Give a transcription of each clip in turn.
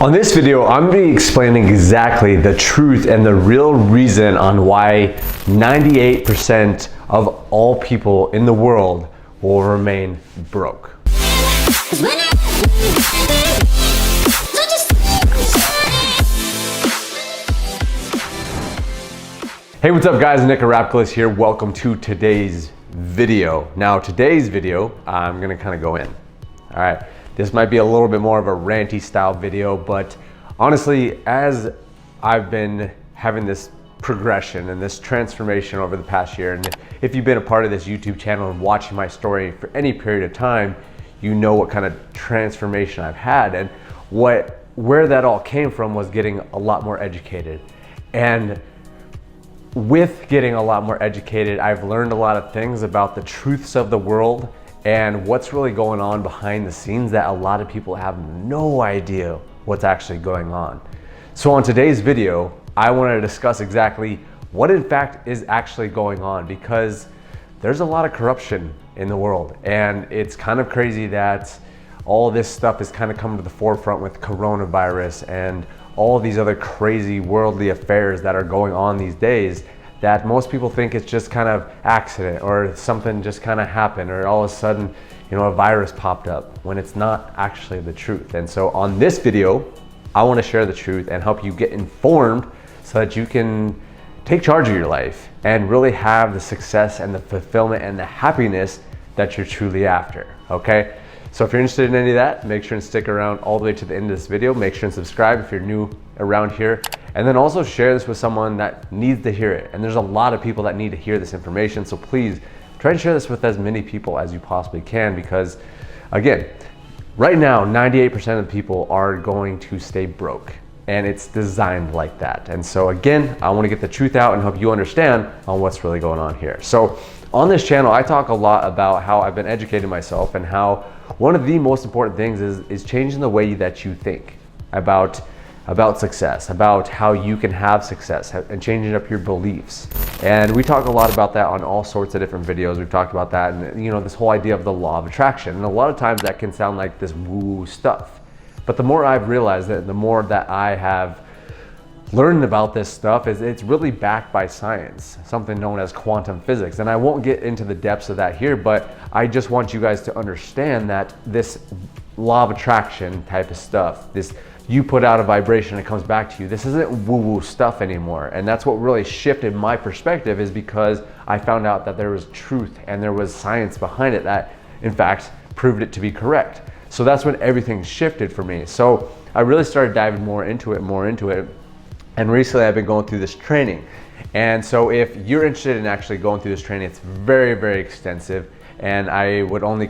On this video, I'm going to be explaining exactly the truth and the real reason on why 98% of all people in the world will remain broke. Hey, what's up guys? Nick Rapkalis here. Welcome to today's video. Now, today's video, I'm going to kind of go in. All right. This might be a little bit more of a ranty style video, but honestly, as I've been having this progression and this transformation over the past year, and if you've been a part of this YouTube channel and watching my story for any period of time, you know what kind of transformation I've had, and where that all came from was getting a lot more educated. And with getting a lot more educated, I've learned a lot of things about the truths of the world and what's really going on behind the scenes that a lot of people have no idea what's actually going on. So on today's video, I want to discuss exactly what in fact is actually going on, because there's a lot of corruption in the world, and it's kind of crazy that all this stuff is kind of coming to the forefront with coronavirus and all these other crazy worldly affairs that are going on these days, that most people think it's just kind of accident or something just kind of happened, or all of a sudden, you know, a virus popped up, when it's not actually the truth. And so on this video, I want to share the truth and help you get informed so that you can take charge of your life and really have the success and the fulfillment and the happiness that you're truly after, okay? So if you're interested in any of that, make sure and stick around all the way to the end of this video. Make sure and subscribe if you're new around here. And then also share this with someone that needs to hear it. And there's a lot of people that need to hear this information. So please try and share this with as many people as you possibly can, because again, right now, 98% of people are going to stay broke, and it's designed like that. And so again, I want to get the truth out and help you understand on what's really going on here. So on this channel, I talk a lot about how I've been educating myself, and how one of the most important things is changing the way that you think about success, about how you can have success, and changing up your beliefs. And we talk a lot about that on all sorts of different videos. We've talked about that, and you know, this whole idea of the law of attraction. And a lot of times that can sound like this woo stuff. But the more I've realized it, the more that I have learned about this stuff, is it's really backed by science, something known as quantum physics. And I won't get into the depths of that here, but I just want you guys to understand that this law of attraction type of stuff, this you put out a vibration, it comes back to you, this isn't woo-woo stuff anymore. And that's what really shifted my perspective, is because I found out that there was truth and there was science behind it that in fact proved it to be correct. So that's when everything shifted for me. So I really started diving more into it. And recently I've been going through this training. And so if you're interested in actually going through this training, it's very, very extensive. And I would only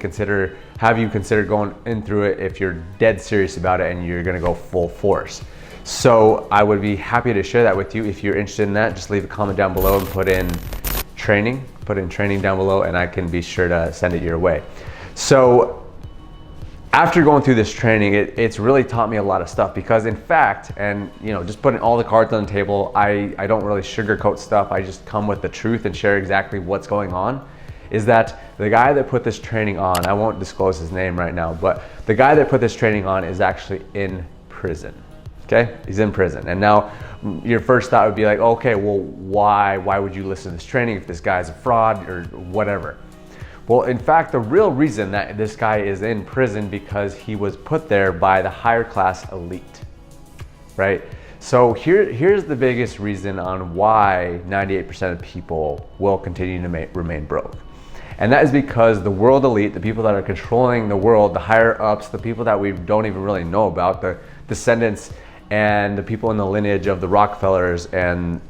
have you consider going in through it if you're dead serious about it and you're gonna go full force. So I would be happy to share that with you. If you're interested in that, just leave a comment down below and put in training down below, and I can be sure to send it your way. So after going through this training, it's really taught me a lot of stuff, because in fact, and you know, just putting all the cards on the table, I don't really sugarcoat stuff. I just come with the truth and share exactly what's going on. Is that the guy that put this training on, I won't disclose his name right now, but the guy that put this training on is actually in prison, okay? He's in prison. And now your first thought would be like, okay, well, why would you listen to this training if this guy's a fraud or whatever? Well, in fact, the real reason that this guy is in prison, because he was put there by the higher class elite, right? So here's the biggest reason on why 98% of people will continue to remain broke. And that is because the world elite, the people that are controlling the world, the higher ups, the people that we don't even really know about, the descendants and the people in the lineage of the Rockefellers and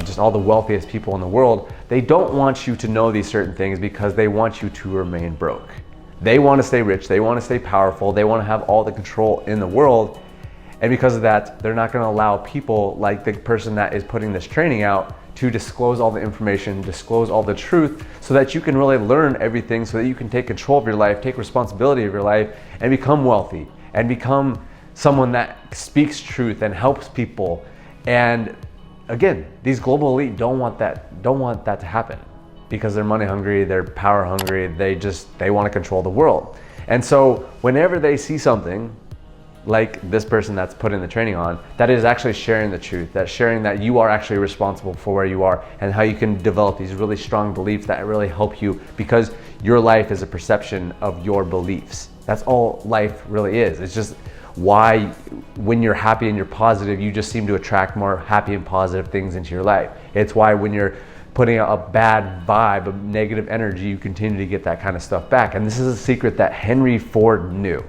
just all the wealthiest people in the world, they don't want you to know these certain things because they want you to remain broke. They want to stay rich, they want to stay powerful, they want to have all the control in the world. And because of that, they're not going to allow people like the person that is putting this training out to disclose all the information, disclose all the truth, so that you can really learn everything, so that you can take control of your life, take responsibility of your life, and become wealthy, and become someone that speaks truth and helps people. And again, these global elite don't want that to happen, because they're money hungry, they're power hungry, they want to control the world. And so whenever they see something like this person that's putting the training on, that is actually sharing the truth, that sharing that you are actually responsible for where you are and how you can develop these really strong beliefs that really help you, because your life is a perception of your beliefs. That's all life really is. It's just why when you're happy and you're positive, you just seem to attract more happy and positive things into your life. It's why when you're putting out a bad vibe, a negative energy, you continue to get that kind of stuff back. And this is a secret that Henry Ford knew.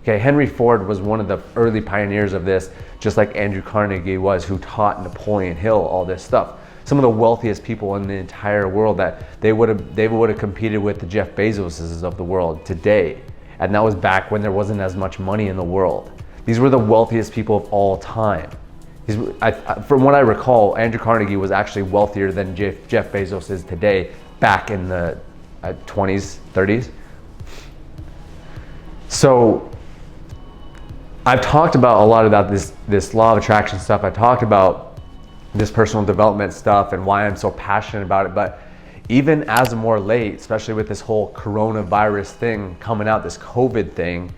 Okay, Henry Ford was one of the early pioneers of this, just like Andrew Carnegie was, who taught Napoleon Hill all this stuff. Some of the wealthiest people in the entire world, that they would have competed with the Jeff Bezoses of the world today. And that was back when there wasn't as much money in the world. These were the wealthiest people of all time. From what I recall, Andrew Carnegie was actually wealthier than Jeff Bezos is today, back in the 20s, 30s. So I've talked about a lot about this law of attraction stuff. I talked about this personal development stuff and why I'm so passionate about it. But even as of more late, especially with this whole coronavirus thing coming out, this COVID thing,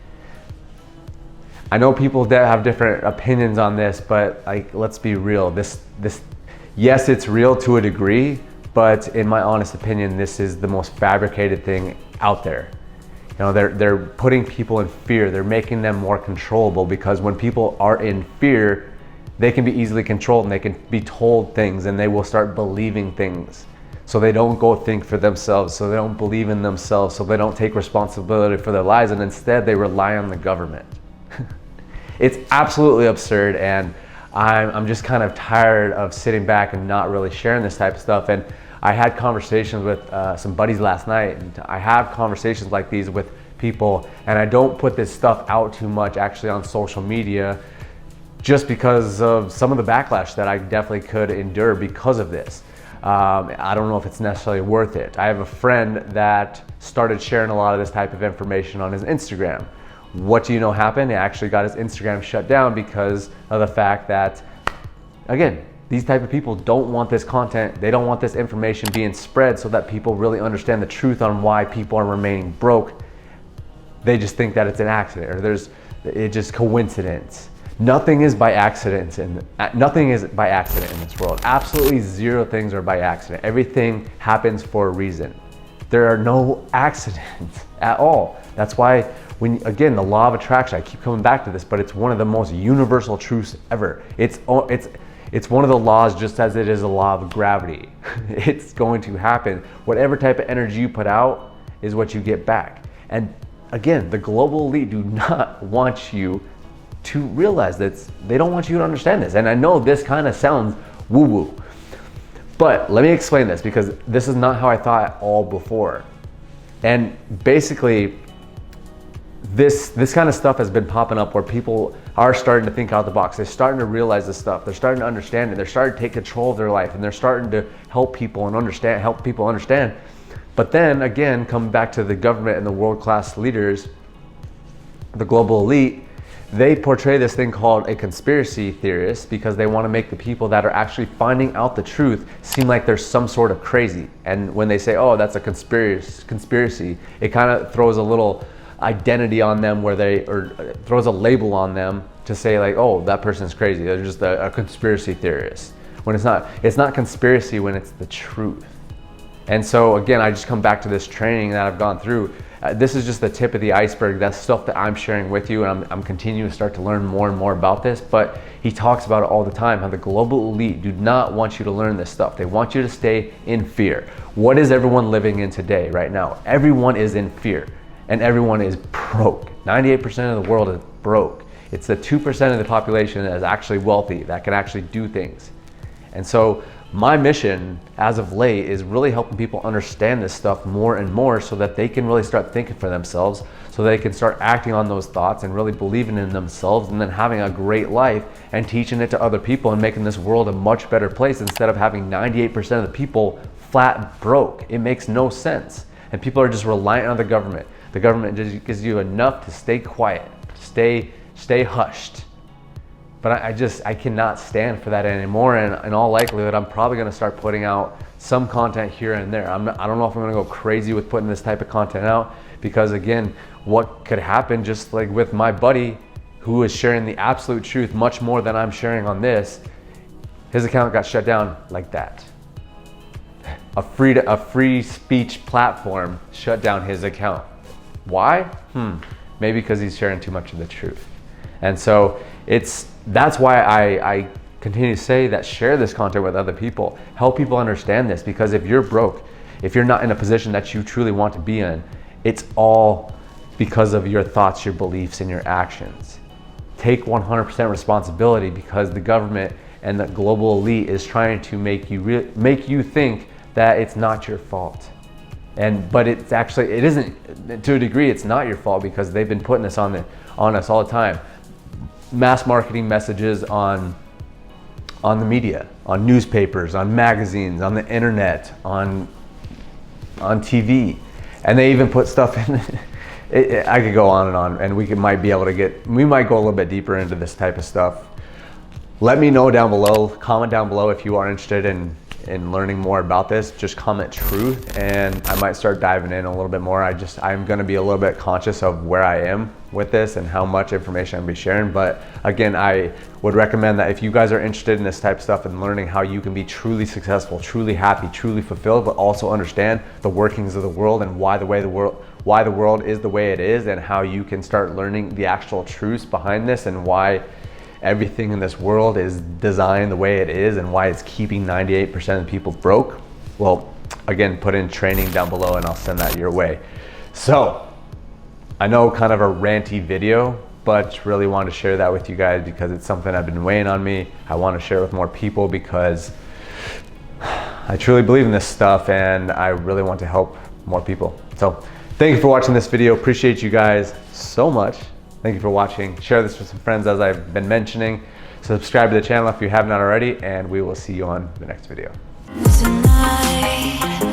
I know people that have different opinions on this, but like, let's be real. This, yes, it's real to a degree, but in my honest opinion, this is the most fabricated thing out there. You know, they're putting people in fear. They're making them more controllable, because when people are in fear, they can be easily controlled and they can be told things and they will start believing things. So they don't go think for themselves, so they don't believe in themselves, so they don't take responsibility for their lives, and instead they rely on the government. It's absolutely absurd, and I'm just kind of tired of sitting back and not really sharing this type of stuff. And I had conversations with some buddies last night, and I have conversations like these with people, and I don't put this stuff out too much actually on social media, just because of some of the backlash that I definitely could endure because of this. I don't know if it's necessarily worth it. I have a friend that started sharing a lot of this type of information on his Instagram. What do you know happened? He actually got his Instagram shut down because of the fact that, again, these type of people don't want this content. They don't want this information being spread so that people really understand the truth on why people are remaining broke. They just think that it's an accident, or it's just coincidence. Nothing is by accident, and nothing is by accident in this world. Absolutely zero things are by accident. Everything happens for a reason. There are no accidents at all. That's why, again, the law of attraction, I keep coming back to this, but it's one of the most universal truths ever. It's one of the laws, just as it is a law of gravity. It's going to happen. Whatever type of energy you put out is what you get back. And again, the global elite do not want you to realize that. They don't want you to understand this. And I know this kind of sounds woo-woo, but let me explain this, because this is not how I thought all before. And basically, this kind of stuff has been popping up where people are starting to think out the box. They're starting to realize this stuff. They're starting to understand it. They're starting to take control of their life, and they're starting to help people understand. But then again, coming back to the government and the world-class leaders, the global elite, they portray this thing called a conspiracy theorist, because they want to make the people that are actually finding out the truth seem like they're some sort of crazy. And when they say, oh, that's a conspiracy, it kind of throws a little identity on them, or throws a label on them to say like, oh, that person's crazy. They're just a conspiracy theorist. When it's not conspiracy when it's the truth. And so again, I just come back to this training that I've gone through. This is just the tip of the iceberg. That's stuff that I'm sharing with you, and I'm continuing to start to learn more and more about this. But he talks about it all the time, how the global elite do not want you to learn this stuff. They want you to stay in fear. What is everyone living in today, right now? Everyone is in fear, and everyone is broke. 98% of the world is broke. It's the 2% of the population that is actually wealthy, that can actually do things. And so my mission as of late is really helping people understand this stuff more and more, so that they can really start thinking for themselves, so they can start acting on those thoughts and really believing in themselves, and then having a great life and teaching it to other people and making this world a much better place, instead of having 98% of the people flat broke. It makes no sense. And people are just reliant on the government. The government just gives you enough to stay quiet, stay hushed. But I cannot stand for that anymore, and in all likelihood, I'm probably gonna start putting out some content here and there. I don't know if I'm gonna go crazy with putting this type of content out, because again, what could happen, just like with my buddy who is sharing the absolute truth much more than I'm sharing on this, his account got shut down like that. A free speech platform shut down his account. Why? Maybe because he's sharing too much of the truth. And so that's why I continue to say that share this content with other people. Help people understand this, because if you're broke, if you're not in a position that you truly want to be in, it's all because of your thoughts, your beliefs, and your actions. Take 100% responsibility, because the government and the global elite is trying to make you think that it's not your fault. But it isn't. To a degree, it's not your fault, because they've been putting this on us all the time. Mass marketing messages on the media, on newspapers, on magazines, on the internet, on TV, and they even put stuff in. I could go on, and we might go a little bit deeper into this type of stuff. Let me know down below. Comment down below if you are interested in learning more about this. Just comment truth, and I might start diving in a little bit more. I'm going to be a little bit conscious of where I am with this and how much information I'm going to be sharing. But again, I would recommend that if you guys are interested in this type of stuff and learning how you can be truly successful, truly happy, truly fulfilled, but also understand the workings of the world and why the world is the way it is, and how you can start learning the actual truths behind this, and why everything in this world is designed the way it is, and why it's keeping 98% of people broke. Well, again, put in training down below and I'll send that your way. So I know kind of a ranty video, but really wanted to share that with you guys because it's something I've been weighing on me. I want to share with more people because I truly believe in this stuff and I really want to help more people. So thank you for watching this video. Appreciate you guys so much. Thank you for watching. Share this with some friends, as I've been mentioning. Subscribe to the channel if you have not already, and we will see you on the next video. Tonight.